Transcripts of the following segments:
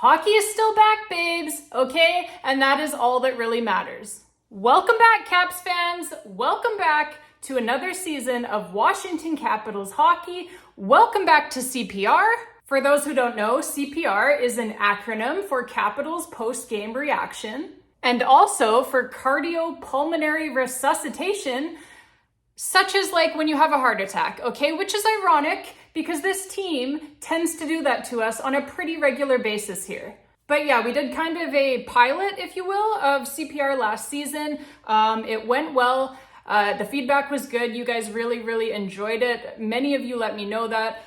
Hockey is still back, babes, okay? And that is all that really matters. Welcome back, Caps fans. Welcome back to another season of Washington Capitals hockey. Welcome back to CPR. For those who don't know, CPR is an acronym for Capitals Postgame Reaction, and also for cardiopulmonary resuscitation, such as like when you have a heart attack, okay? Which is ironic because this team tends to do that to us on a pretty regular basis here. But yeah, we did kind of a pilot, if you will, of CPR last season. It went well. The feedback was good. You guys really enjoyed it. Many of you let me know that.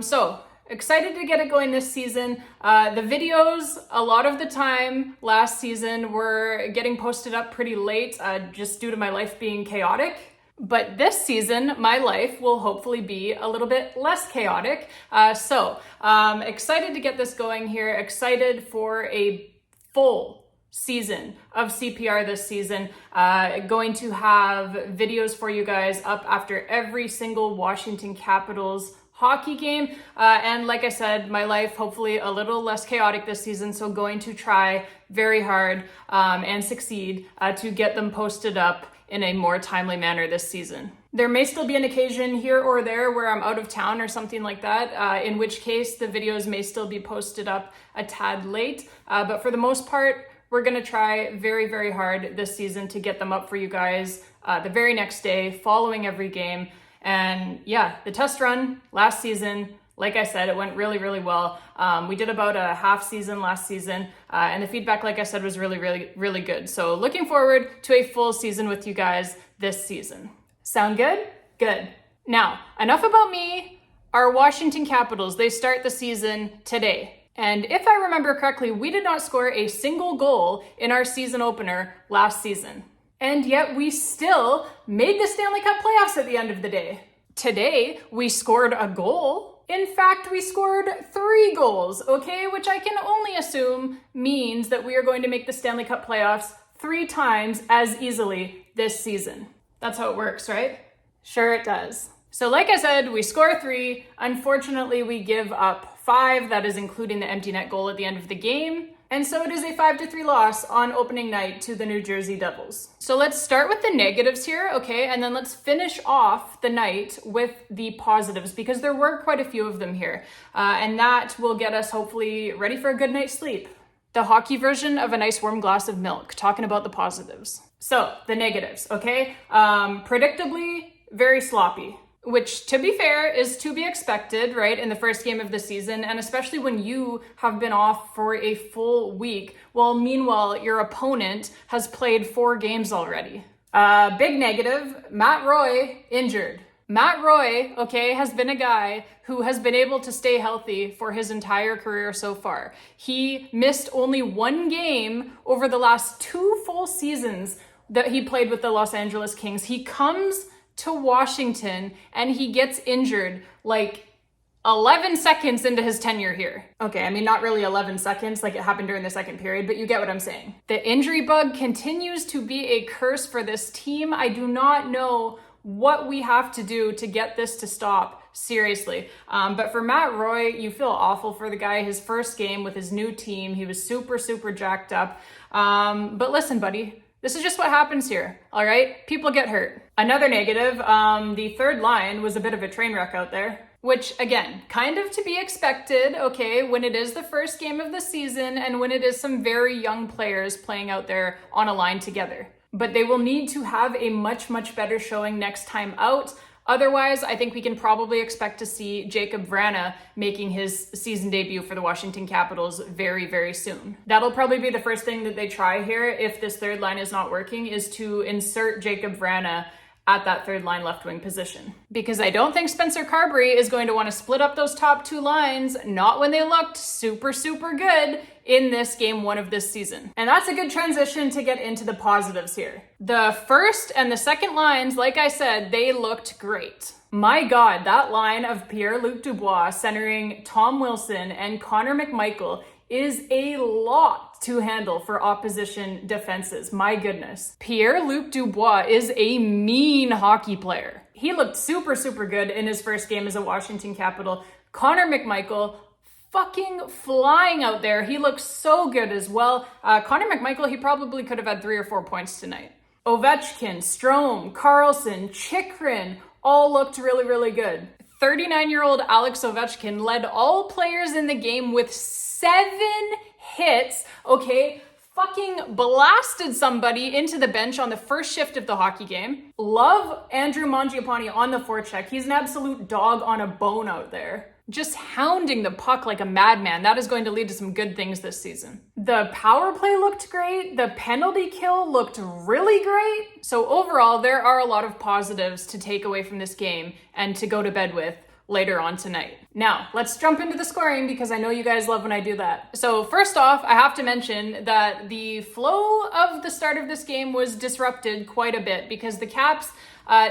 So excited to get it going this season. The videos, a lot of the time last season, were getting posted up pretty late, just due to my life being chaotic. But this season, my life will hopefully be a little bit less chaotic. Excited to get this going here. Excited for a full season of CPR this season. Going to have videos for you guys up after every single Washington Capitals hockey game. And like I said, my life hopefully a little less chaotic this season. So going to try very hard and succeed to get them posted up in a more timely manner this season. There may still be an occasion here or there where I'm out of town or something like that, in which case the videos may still be posted up a tad late. But for the most part, we're gonna try very hard this season to get them up for you guys the very next day, following every game. And yeah, the test run last season, like I said, it went really well. We did about a half season last season, and the feedback, like I said, was really good. So looking forward to a full season with you guys this season. Sound good? Good. Now, enough about me. Our Washington Capitals, they start the season today. And if I remember correctly, we did not score a single goal in our season opener last season. And yet we still made the Stanley Cup playoffs at the end of the day. Today, we scored a goal. In fact, we scored 3 goals, okay? Which I can only assume means that we are going to make the Stanley Cup playoffs 3 times as easily this season. That's how it works, right? Sure it does. So like I said, we score 3. Unfortunately, we give up 5. That is including the empty net goal at the end of the game. And so it is a 5-3 loss on opening night to the New Jersey Devils. So let's start with the negatives here, okay? And then let's finish off the night with the positives, because there were quite a few of them here. And that will get us hopefully ready for a good night's sleep. The hockey version of a nice warm glass of milk, talking about the positives. So the negatives, okay? Predictably, very sloppy. Which, to be fair, is to be expected, right, in the first game of the season, and especially when you have been off for a full week, while meanwhile your opponent has played 4 games already. Big negative, Matt Roy injured. Matt Roy, okay, has been a guy who has been able to stay healthy for his entire career so far. He missed only 1 game over the last 2 full seasons that he played with the Los Angeles Kings. He comes to Washington and he gets injured like 11 seconds into his tenure here. Okay, I mean, not really 11 seconds, like it happened during the second period, but you get what I'm saying. The injury bug continues to be a curse for this team. I do not know what we have to do to get this to stop, seriously. But for Matt Roy, you feel awful for the guy. His first game with his new team, he was super jacked up. But listen, buddy, this is just what happens here, all right? People get hurt. Another negative, the third line was a bit of a train wreck out there, which again, kind of to be expected, okay, when it is the first game of the season and when it is some very young players playing out there on a line together. But they will need to have a much better showing next time out. Otherwise, I think we can probably expect to see Jacob Vrana making his season debut for the Washington Capitals very soon. That'll probably be the first thing that they try here if this third line is not working, is to insert Jacob Vrana at that third line left wing position. Because I don't think Spencer Carberry is going to want to split up those top 2 lines, not when they looked super good in this game 1 of this season. And that's a good transition to get into the positives here. The first and the second lines, like I said, they looked great. My God, that line of Pierre-Luc Dubois centering Tom Wilson and Connor McMichael is a lot to handle for opposition defenses. My goodness. Pierre-Luc Dubois is a mean hockey player. He looked super good in his first game as a Washington Capital. Connor McMichael, fucking flying out there. He looks so good as well. Connor McMichael, he probably could have had 3 or 4 points tonight. Ovechkin, Strome, Carlson, Chychrun all looked really, really good. 39-year-old Alex Ovechkin led all players in the game with 7 hits, okay? Fucking blasted somebody into the bench on the first shift of the hockey game. Love Andrew Mangiapane on the forecheck. He's an absolute dog on a bone out there. Just hounding the puck like a madman. That is going to lead to some good things this season. The power play looked great. The penalty kill looked really great. So overall, there are a lot of positives to take away from this game and to go to bed with later on tonight. Now, let's jump into the scoring because I know you guys love when I do that. So first off, I have to mention that the flow of the start of this game was disrupted quite a bit because the Caps,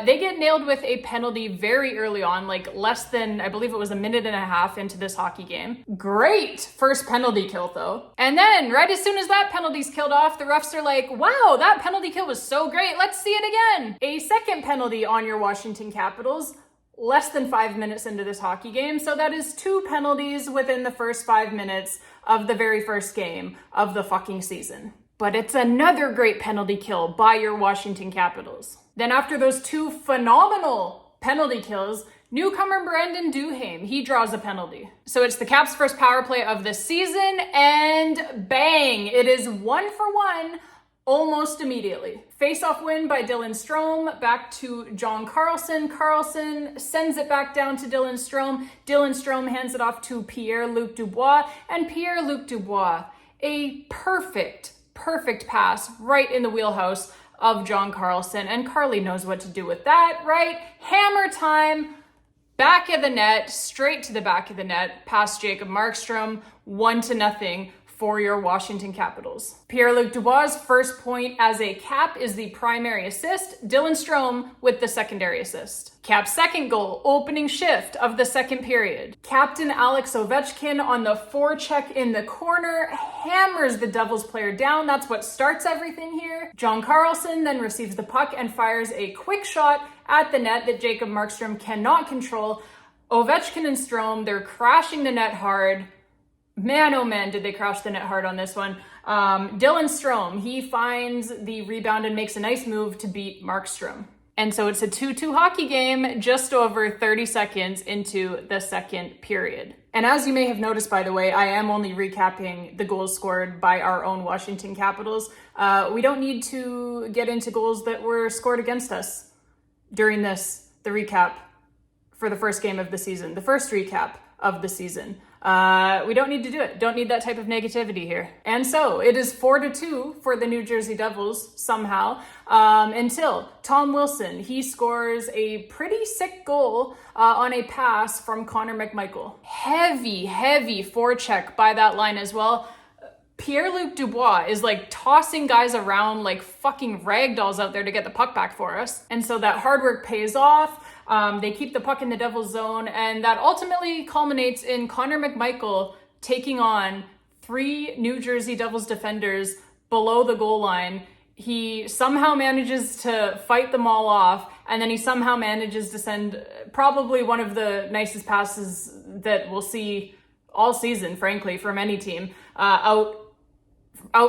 they get nailed with a penalty very early on, like less than, I believe it was a minute and a half into this hockey game. Great first penalty kill though. And then right as soon as that penalty's killed off, the refs are like, wow, that penalty kill was so great. Let's see it again. A second penalty on your Washington Capitals less than 5 minutes into this hockey game. So that is 2 penalties within the first 5 minutes of the very first game of the fucking season. But it's another great penalty kill by your Washington Capitals. Then after those 2 phenomenal penalty kills, newcomer Brandon Duhaime, he draws a penalty. So it's the Caps' first power play of the season, and bang, it is 1-for-1 almost immediately. Face-off win by Dylan Strome, back to John Carlson. Carlson sends it back down to Dylan Strome. Dylan Strome hands it off to Pierre-Luc Dubois, and Pierre-Luc Dubois, a perfect pass right in the wheelhouse of John Carlson, and Carly knows what to do with that, right? Hammer time, back of the net, straight to the back of the net, past Jacob Markstrom, 1-0 for your Washington Capitals. Pierre-Luc Dubois' first point as a Cap is the primary assist, Dylan Strome with the secondary assist. Cap's second goal, opening shift of the second period. Captain Alex Ovechkin on the forecheck in the corner, hammers the Devils player down. That's what starts everything here. John Carlson then receives the puck and fires a quick shot at the net that Jacob Markstrom cannot control. Ovechkin and Strome, they're crashing the net hard. Man, oh man, did they crash the net hard on this one. Dylan Strome, he finds the rebound and makes a nice move to beat Markstrom. And so it's a 2-2 hockey game just over 30 seconds into the second period. And as you may have noticed, by the way, I am only recapping the goals scored by our own Washington Capitals. We don't need to get into goals that were scored against us during the recap for the first game of the season, the first recap of the season. We don't need to do it. Don't need that type of negativity here. And so it is 4-2 for the New Jersey Devils somehow, until Tom Wilson, he scores a pretty sick goal on a pass from Connor McMichael. Heavy forecheck by that line as well. Pierre-Luc Dubois is like tossing guys around like fucking ragdolls out there to get the puck back for us. And so that hard work pays off. They keep the puck in the Devils zone, and that ultimately culminates in Connor McMichael taking on 3 New Jersey Devils defenders below the goal line. He somehow manages to fight them all off, and then he somehow manages to send probably one of the nicest passes that we'll see all season, frankly, from any team, out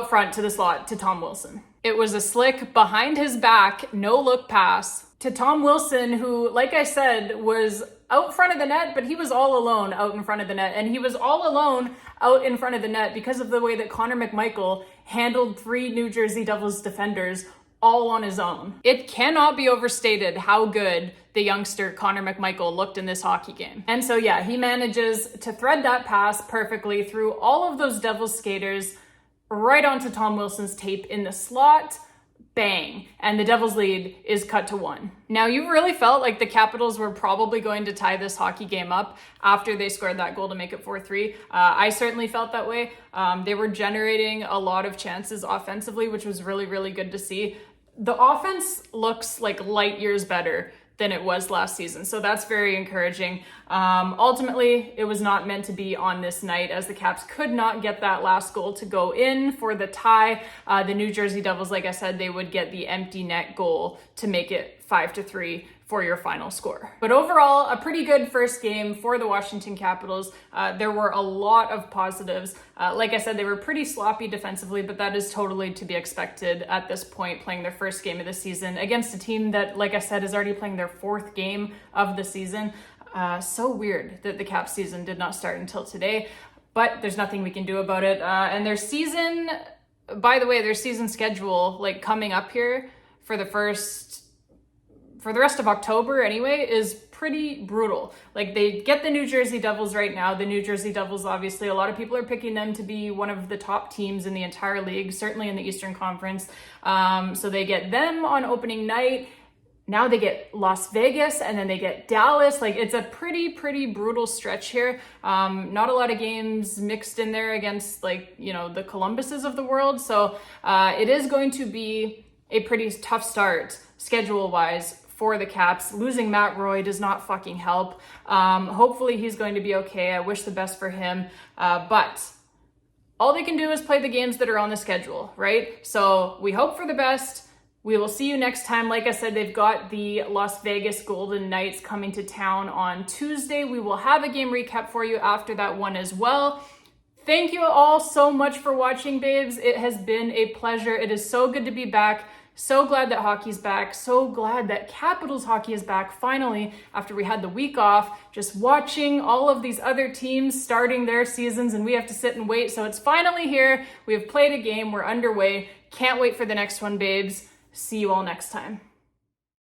front to the slot to Tom Wilson. It was a slick, behind his back, no-look pass to Tom Wilson, who, like I said, was out front of the net, but he was all alone out in front of the net. And he was all alone out in front of the net because of the way that Connor McMichael handled 3 New Jersey Devils defenders all on his own. It cannot be overstated how good the youngster Connor McMichael looked in this hockey game. And so, yeah, he manages to thread that pass perfectly through all of those Devils skaters right onto Tom Wilson's tape in the slot. Bang. And the Devils lead is cut to 1. Now, you really felt like the Capitals were probably going to tie this hockey game up after they scored that goal to make it 4-3. I certainly felt that way. They were generating a lot of chances offensively, which was really, really good to see. The offense looks like light years better than it was last season. So that's very encouraging. Ultimately, it was not meant to be on this night as the Caps could not get that last goal to go in for the tie. The New Jersey Devils, like I said, they would get the empty net goal to make it 5-3 for your final score. But overall, a pretty good first game for the Washington Capitals. There were a lot of positives. Like I said, they were pretty sloppy defensively, but that is totally to be expected at this point, playing their first game of the season against a team that, like I said, is already playing their fourth game of the season. So weird that the Cap season did not start until today, but there's nothing we can do about it. And their season, by the way, their season schedule, like coming up here for the rest of October anyway, is pretty brutal. Like, they get the New Jersey Devils right now. The New Jersey Devils, obviously, a lot of people are picking them to be one of the top teams in the entire league, certainly in the Eastern Conference. So they get them on opening night. Now they get Las Vegas, and then they get Dallas. Like, it's a pretty brutal stretch here. Not a lot of games mixed in there against, like, you know, the Columbuses of the world. So it is going to be a pretty tough start schedule-wise for the Caps. Losing Matt Roy does not fucking help. Hopefully he's going to be okay. I wish the best for him. But all they can do is play the games that are on the schedule, right? So we hope for the best. We will see you next time. Like I said, they've got the Las Vegas Golden Knights coming to town on Tuesday. We will have a game recap for you after that one as well. Thank you all so much for watching, babes. It has been a pleasure. It is so good to be back. So glad that hockey's back. So glad that Capitals hockey is back finally after we had the week off. Just watching all of these other teams starting their seasons and we have to sit and wait. So it's finally here. We have played a game. We're underway. Can't wait for the next one, babes. See you all next time.